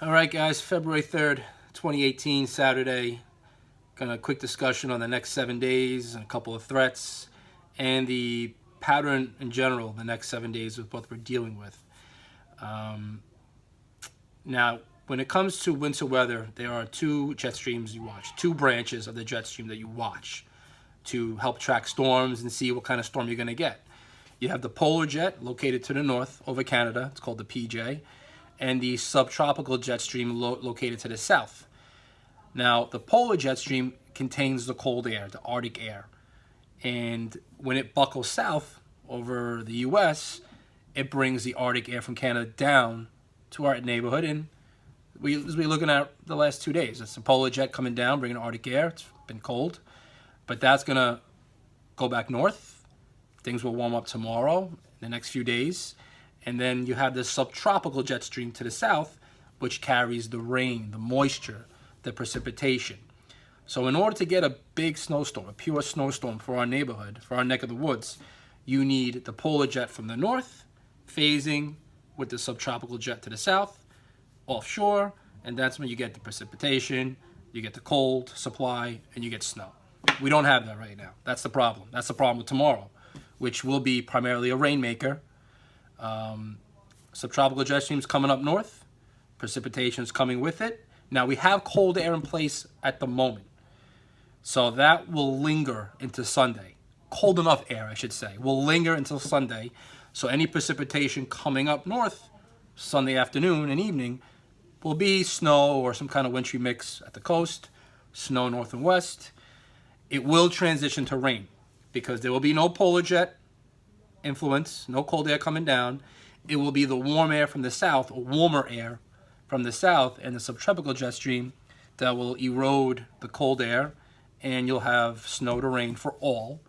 All right, guys, February 3rd, 2018, Saturday. Gonna quick discussion on the next 7 days and a couple of threats and the pattern in general the next 7 days with what we're dealing with. Now, when it comes to winter weather, there are two jet streams you watch, two branches of the jet stream that you watch to help track storms and see what kind of storm you're gonna get. You have the polar jet located to the north over Canada. It's called the PJ. And the subtropical jet stream located to the south. Now, the polar jet stream contains the cold air, the Arctic air. And when it buckles south over the U.S., it brings the Arctic air from Canada down to our neighborhood. And we're looking at the last 2 days. It's the polar jet coming down, bringing Arctic air. It's been cold. But that's going to go back north. Things will warm up tomorrow, in the next few days. And then you have this subtropical jet stream to the south, which carries the rain, the moisture, the precipitation. So in order to get a big snowstorm, a pure snowstorm for our neighborhood, for our neck of the woods, you need the polar jet from the north, phasing with the subtropical jet to the south, offshore, and that's when you get the precipitation, you get the cold supply, and you get snow. We don't have that right now. That's the problem. That's the problem with tomorrow, which will be primarily a rainmaker. Subtropical jet streams coming up north, precipitation is coming with it. Now we have cold air in place at the moment, so that will linger into Sunday. Cold enough air, I should say, will linger until Sunday. So any precipitation coming up north Sunday afternoon and evening will be snow or some kind of wintry mix at the coast, snow north and west. It will transition to rain because there will be no polar jet influence, no cold air coming down. It will be the warm air from the south, or warmer air from the south, and the subtropical jet stream that will erode the cold air, and you'll have snow to rain for all.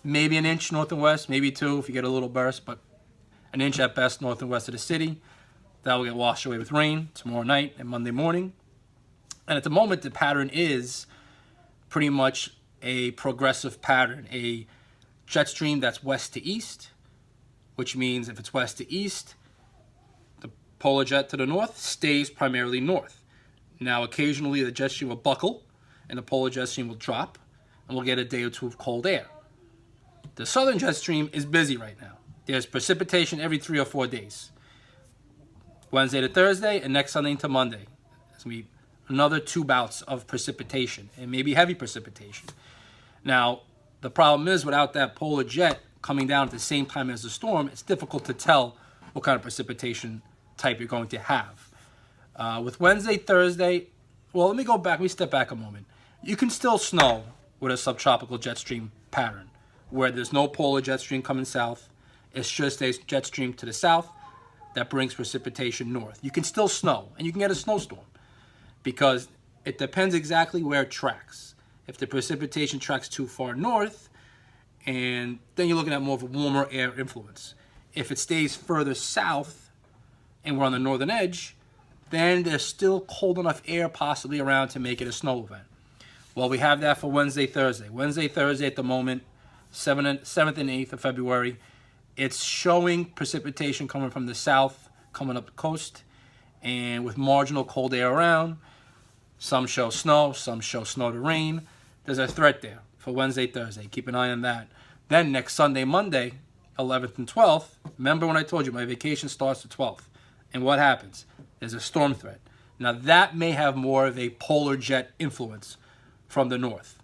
Maybe an inch north and west, maybe two if you get a little burst, but an inch at best north and west of the city. That will get washed away with rain tomorrow night and Monday morning. And at the moment, the pattern is pretty much a progressive pattern, a jet stream that's west to east, which means if it's west to east, the polar jet to the north stays primarily north. Now, occasionally the jet stream will buckle and the polar jet stream will drop, and we'll get a day or two of cold air. The southern jet stream is busy right now. There's precipitation every 3 or 4 days. Wednesday to Thursday and next Sunday to Monday. There's going to be another 2 bouts of precipitation, and maybe heavy precipitation. Now, the problem is without that polar jet coming down at the same time as the storm, it's difficult to tell what kind of precipitation type you're going to have. With Wednesday, Thursday, well, let me step back a moment. You can still snow with a subtropical jet stream pattern where there's no polar jet stream coming south. It's just a jet stream to the south that brings precipitation north. You can still snow, and you can get a snowstorm because it depends exactly where it tracks. If the precipitation tracks too far north, and then you're looking at more of a warmer air influence. If it stays further south and we're on the northern edge, then there's still cold enough air possibly around to make it a snow event. Well, we have that for Wednesday, Thursday. Wednesday, Thursday at the moment, 7th and 8th of February, it's showing precipitation coming from the south, coming up the coast, and with marginal cold air around. Some show snow, some show snow to rain. There's a threat there for Wednesday, Thursday. Keep an eye on that. Then next Sunday, Monday, 11th and 12th, remember when I told you my vacation starts the 12th. And what happens? There's a storm threat. Now that may have more of a polar jet influence from the north.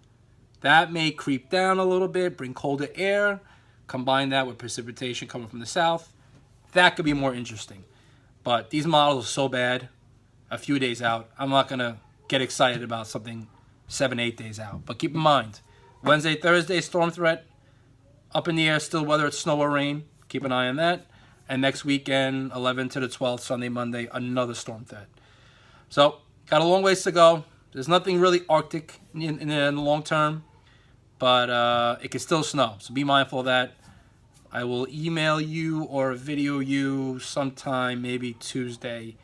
That may creep down a little bit, bring colder air, combine that with precipitation coming from the south. That could be more interesting. But these models are so bad, a few days out, I'm not going to get excited about something 7, 8 days out. But keep in mind, Wednesday, Thursday, storm threat, up in the air still, whether it's snow or rain. Keep an eye on that. And next weekend, 11th to the 12th, Sunday, Monday, another storm threat. So, got a long ways to go. There's nothing really Arctic in the long term, but it can still snow. So be mindful of that. I will email you or video you sometime, maybe Tuesday,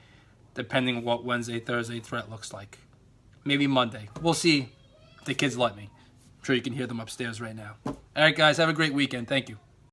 depending on what Wednesday, Thursday threat looks like. Maybe Monday. We'll see if the kids let me. I'm sure you can hear them upstairs right now. All right, guys, have a great weekend. Thank you.